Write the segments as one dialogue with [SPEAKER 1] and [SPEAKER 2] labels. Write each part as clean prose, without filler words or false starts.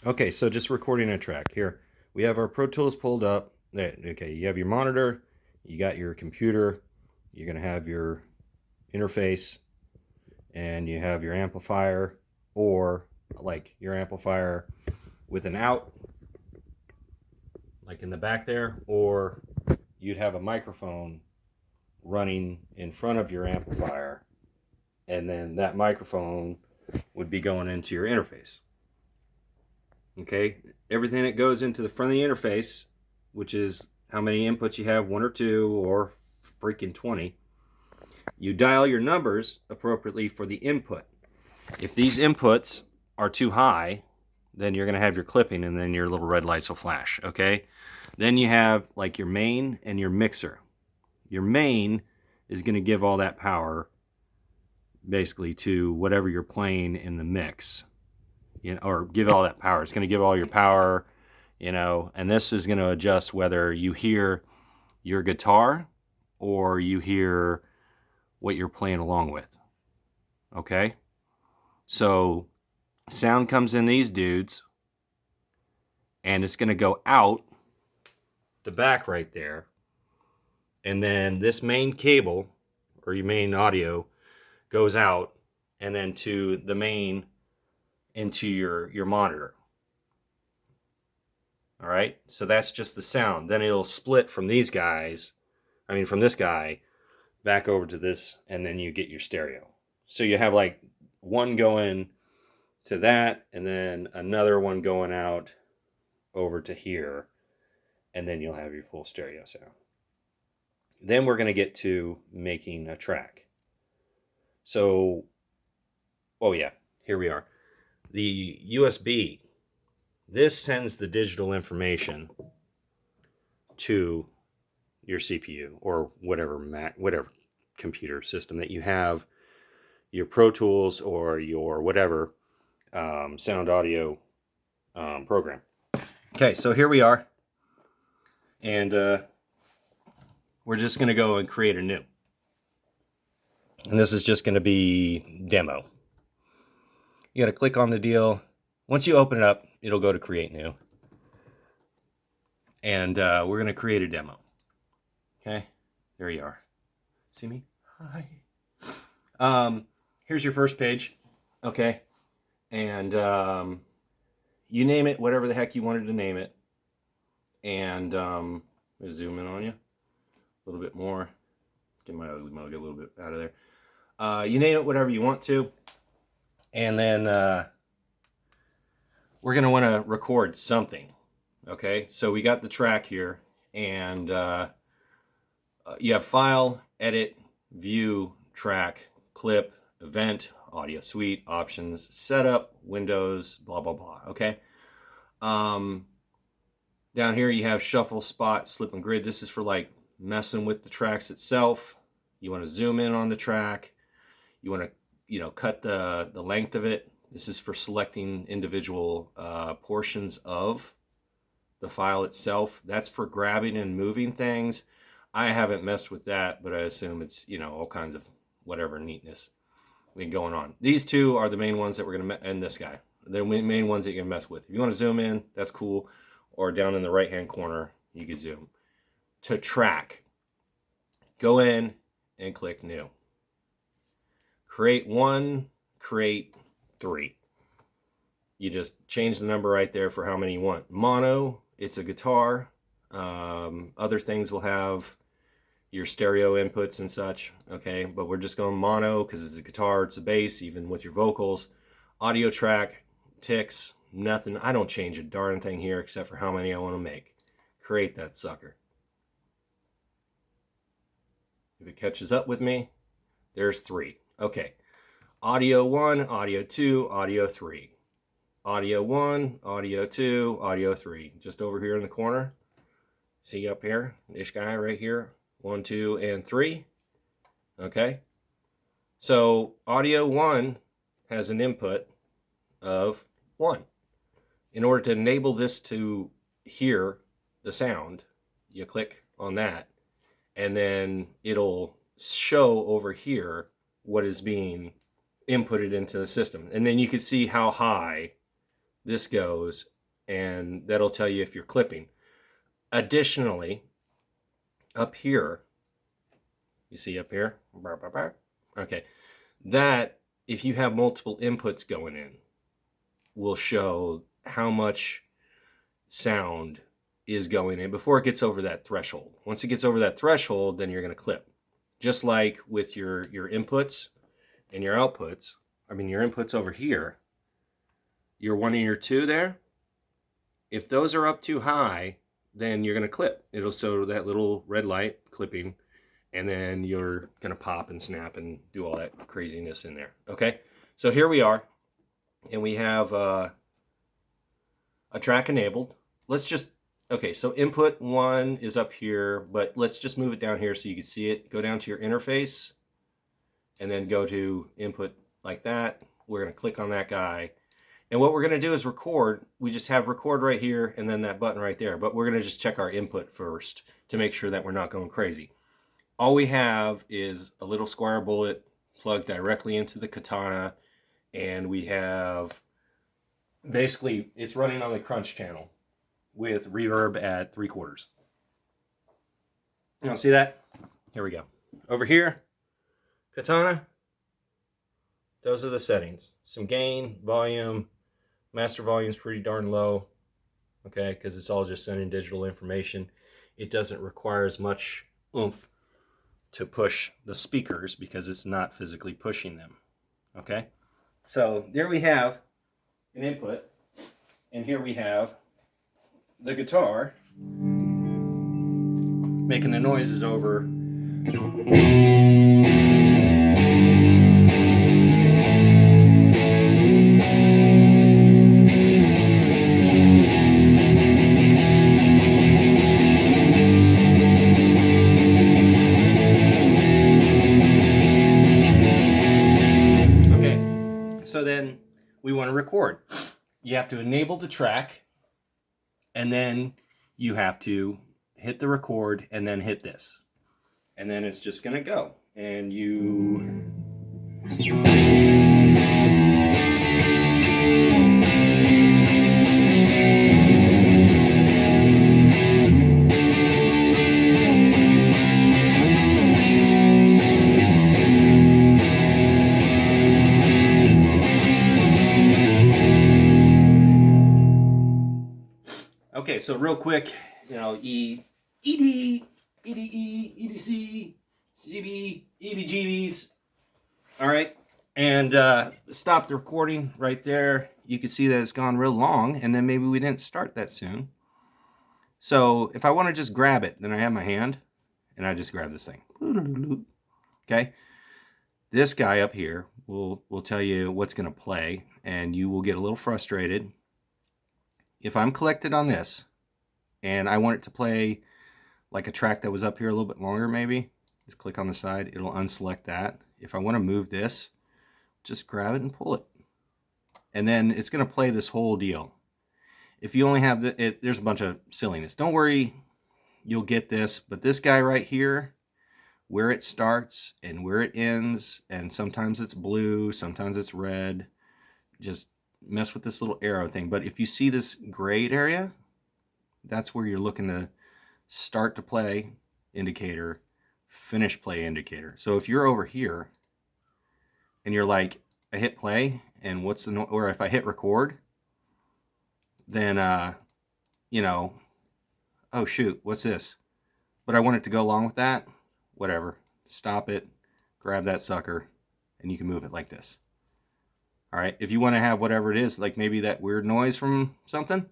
[SPEAKER 1] Okay, so just recording a track here. We have our Pro Tools pulled up. Okay, you have your monitor, you got your computer, you're going to have your interface, and you have your amplifier, or like your amplifier with an out, like in the back there, or you'd have a microphone running in front of your amplifier, and then that microphone would be going into your interface. Okay, everything that goes into the front of the interface, which is how many inputs you have, one or two or freaking 20, you dial your numbers appropriately for the input. If these inputs are too high, then you're going to have your clipping and then your little red lights will flash. Okay, then you have like your main and your mixer. Your main is going to give all that power basically to whatever you're playing in the mix, or give all that power. It's going to give all your power, and this is going to adjust whether you hear your guitar or you hear what you're playing along with. Okay? So sound comes in these dudes, and it's going to go out the back right there. And then this main cable, or your main audio, goes out, and then to the main into your monitor. All right, so that's just the sound. Then it'll split from these guys, from this guy back over to this, and then you get your stereo. So you have like one going to that, and then another one going out over to here, and then you'll have your full stereo sound. Then we're going to get to making a track. So, oh yeah, here we are. The USB, this sends the digital information to your CPU or whatever computer system that you have, your Pro Tools or your whatever sound audio program. Okay, so here we are, and we're just going to go and create a new. And this is just going to be demo. You got to click on the deal. Once you open it up, it'll go to create new. And we're going to create a demo. Okay, there you are. See me? Hi. Here's your first page. Okay, and you name it whatever the heck you wanted to name it. And zoom in on you a little bit more. Get my ugly mug a little bit out of there. You name it whatever you want to. And then we're going to want to record something. Okay, so we got the track here, and you have file, edit, view, track, clip, event, audio suite, options, setup, windows, blah, blah, blah. Okay. Down here you have shuffle, spot, slip, and grid. This is for like messing with the tracks itself. You want to zoom in on the track. You want to, cut the length of it. This is for selecting individual portions of the file itself. That's for grabbing and moving things. I haven't messed with that, but I assume it's, all kinds of whatever neatness going on. These two are the main ones that we're going to, and this guy, the main ones that you can mess with. If you want to zoom in, that's cool. Or down in the right-hand corner, you can zoom. To track, go in and click new. Create one, create three. You just change the number right there for how many you want. Mono, it's a guitar. Other things will have your stereo inputs and such, okay? But we're just going mono because it's a guitar, it's a bass, even with your vocals. Audio track, ticks, nothing. I don't change a darn thing here except for how many I want to make. Create that sucker. If it catches up with me, there's 3. Okay. Audio 1, audio 2, audio 3. Audio 1, audio 2, audio 3. Just over here in the corner. See up here? This guy right here. 1, 2, and 3. Okay. So audio 1 has an input of 1. In order to enable this to hear the sound, you click on that, and then it'll show over here what is being inputted into the system. And then you can see how high this goes and that'll tell you if you're clipping. Additionally, up here, you see up here, okay, that if you have multiple inputs going in will show how much sound is going in before it gets over that threshold. Once it gets over that threshold, then you're going to clip. Just like with your inputs and your outputs, I mean your inputs over here, your 1 and your 2 there, if those are up too high, then you're going to clip. It'll show that little red light clipping, and then you're going to pop and snap and do all that craziness in there. Okay, so here we are, and we have a track enabled. Let's just, okay, so input 1 is up here, but let's just move it down here so you can see it. Go down to your interface, and then go to input like that. We're going to click on that guy. And what we're going to do is record. We just have record right here and then that button right there. But we're going to just check our input first to make sure that we're not going crazy. All we have is a little square bullet plugged directly into the Katana. And we have, basically, it's running on the Crunch channel with reverb at 3/4. You want to see that? Here we go. Over here, Katana. Those are the settings. Some gain, volume. Master volume is pretty darn low, okay, because it's all just sending digital information. It doesn't require as much oomph to push the speakers because it's not physically pushing them, okay? So there we have an input, and here we have the guitar making the noises over. So then we want to record. You have to enable the track, and then you have to hit the record and then hit this. And then it's just going to go. And you... Okay, so real quick, you know, E, ED, EDE, EDC, CB, EBGBs. All right, and stop the recording right there. You can see that it's gone real long, and then maybe we didn't start that soon. So if I want to just grab it, then I have my hand, and I just grab this thing. Okay, this guy up here will tell you what's going to play, and you will get a little frustrated. If I'm collected on this and I want it to play like a track that was up here a little bit longer, maybe just click on the side, it'll unselect that. If I want to move this, just grab it and pull it, and then it's going to play this whole deal. If you only have there's a bunch of silliness. Don't worry, you'll get this, but this guy right here, where it starts and where it ends, and sometimes it's blue, sometimes it's red, just mess with this little arrow thing. But if you see this grayed area, that's where you're looking to start to play indicator, finish play indicator. So if you're over here and you're like, I hit play and what's the or if I hit record, then you know, oh shoot, what's this? But I want it to go along with that, whatever. Stop it, grab that sucker, and you can move it like this. All right, if you want to have whatever it is, like maybe that weird noise from something,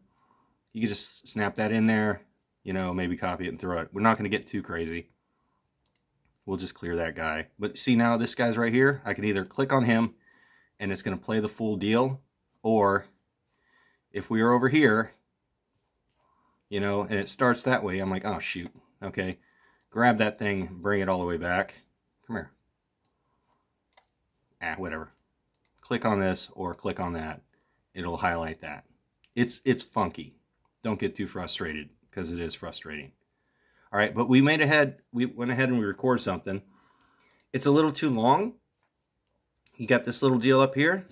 [SPEAKER 1] you can just snap that in there, you know, maybe copy it and throw it. We're not going to get too crazy. We'll just clear that guy. But see now, this guy's right here. I can either click on him and it's going to play the full deal, or if we are over here, you know, and it starts that way, I'm like, oh shoot, okay. Grab that thing, bring it all the way back. Come here. Whatever. Click on this or click on that. It'll highlight that. It's funky. Don't get too frustrated because it is frustrating. All right, but we went ahead and we recorded something. It's a little too long. You got this little deal up here,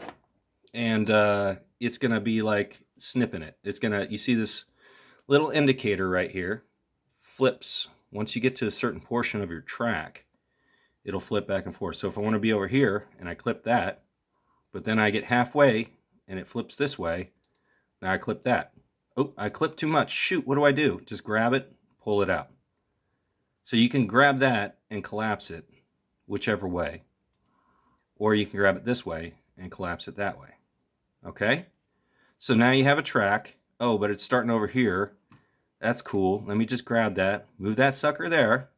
[SPEAKER 1] and it's gonna be like snipping it. It's gonna, you see this little indicator right here flips. Once you get to a certain portion of your track, it'll flip back and forth. So if I want to be over here and I clip that, but then I get halfway and it flips this way, now I clip that. Oh, I clipped too much. Shoot, what do I do? Just grab it, pull it out. So you can grab that and collapse it whichever way, or you can grab it this way and collapse it that way. Okay? So now you have a track. Oh, but it's starting over here. That's cool. Let me just grab that, move that sucker there.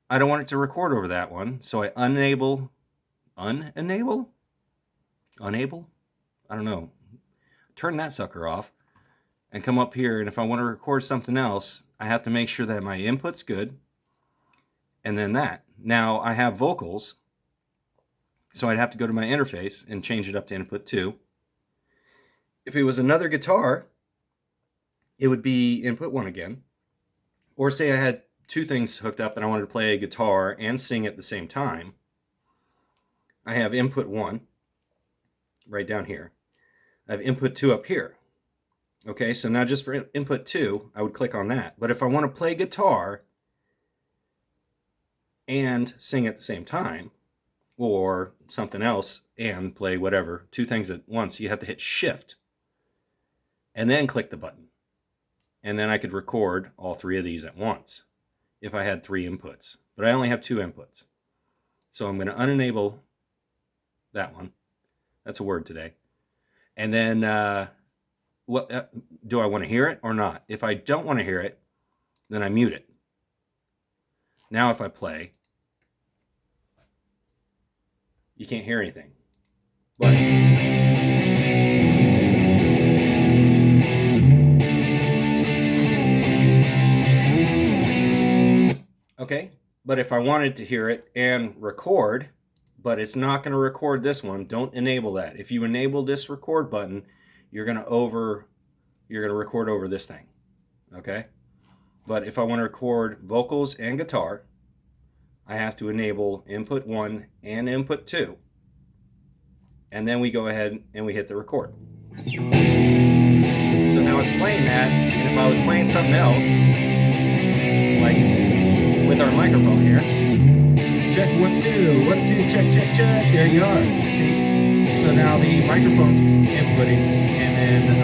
[SPEAKER 1] I don't want it to record over that one, so I unenable? I don't know. Turn that sucker off and come up here, and if I want to record something else, I have to make sure that my input's good, and then that. Now I have vocals, so I'd have to go to my interface and change it up to input 2. If it was another guitar, it would be input 1 again. Or say I had two things hooked up and I wanted to play a guitar and sing at the same time. I have input 1 right down here. I have input 2 up here. Okay, so now just for input 2, I would click on that. But if I want to play guitar and sing at the same time, or something else and play whatever, two things at once, you have to hit Shift and then click the button. And then I could record all three of these at once if I had 3 inputs. But I only have 2 inputs. So I'm going to unenable that one. That's a word today. And then, do I want to hear it or not? If I don't want to hear it, then I mute it. Now if I play, you can't hear anything. But okay, but if I wanted to hear it and record, but it's not going to record this one, don't enable that. If you enable this record button, you're going to record over this thing. Okay? But if I want to record vocals and guitar, I have to enable input 1 and input 2. And then we go ahead and we hit the record. So now it's playing that, and if I was playing something else, like with our microphone here, check 1 2 1 2 check, there you are. See? So now the microphone's inputting, and then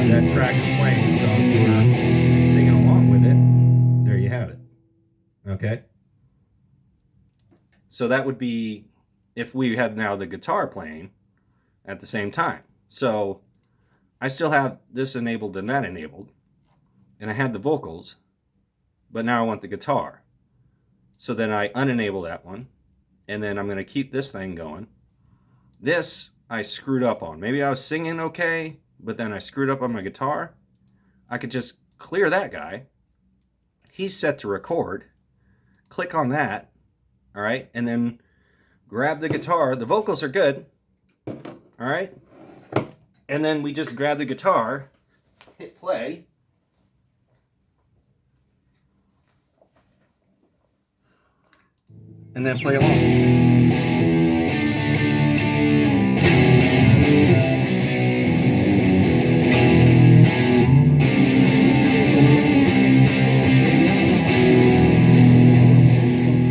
[SPEAKER 1] that track is playing. So if you were singing along with it, there you have it. Okay? So that would be if we had now the guitar playing at the same time. So I still have this enabled and that enabled, and I had the vocals, but now I want the guitar. So then I unenable that one, and then I'm going to keep this thing going. This I screwed up on. Maybe I was singing okay, but then I screwed up on my guitar. I could just clear that guy. He's set to record. Click on that, all right, and then grab the guitar. The vocals are good, all right, and then we just grab the guitar, hit play, and then play along.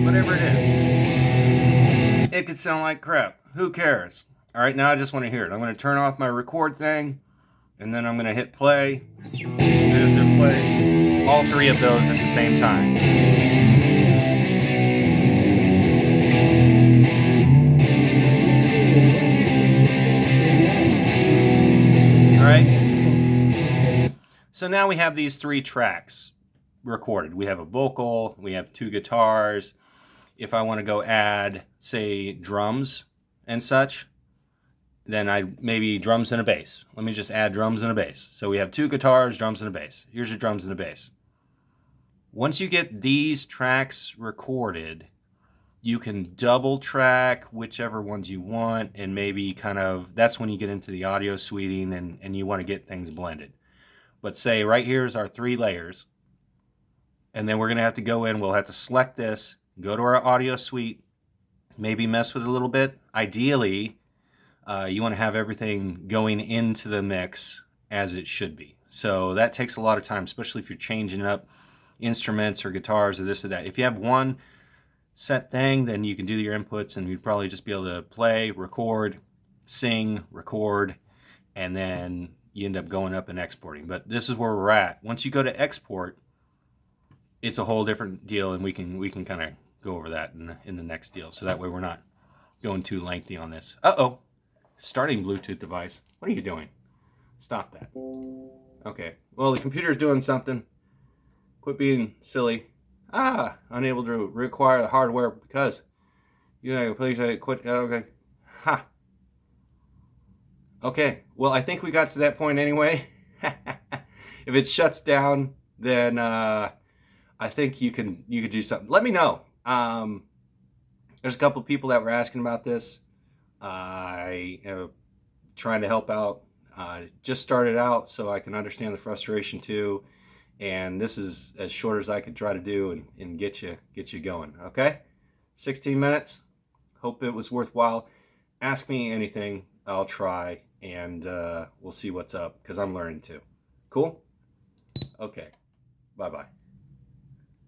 [SPEAKER 1] Whatever it is. It could sound like crap. Who cares? All right, now I just want to hear it. I'm going to turn off my record thing, and then I'm going to hit play. And just to play all 3 of those at the same time. Alright, so now we have these 3 tracks recorded. We have a vocal, we have 2 guitars. If I want to go add, say, drums and such, then maybe drums and a bass. Let me just add drums and a bass. So we have 2 guitars, drums and a bass. Here's your drums and a bass. Once you get these tracks recorded, you can double track whichever ones you want, and maybe that's when you get into the audio suiting and you want to get things blended. But say right here's our 3 layers, and then we're going to have to go in, we'll have to select this, go to our audio suite, maybe mess with it a little bit. Ideally, You want to have everything going into the mix as it should be. So that takes a lot of time, especially if you're changing up instruments or guitars or this or that. If you have one set thing, then you can do your inputs and you'd probably just be able to play, record, sing, record, and then you end up going up and exporting. But this is where we're at. Once you go to export, it's a whole different deal, and we can kind of go over that in the next deal. So that way we're not going too lengthy on this. Uh-oh. Starting Bluetooth device. What are you doing? Stop that. Okay. Well, the computer's doing something. Quit being silly. Unable to require the hardware because you know, please quit. Okay. Ha. Okay. Well, I think we got to that point anyway. If it shuts down, then I think you could do something. Let me know. There's a couple people that were asking about this. I am trying to help out. Just started out, so I can understand the frustration too. And this is as short as I could try to do and get you going. Okay, 16 minutes. Hope it was worthwhile. Ask me anything. I'll try, and we'll see what's up because I'm learning too. Cool. Okay. Bye bye.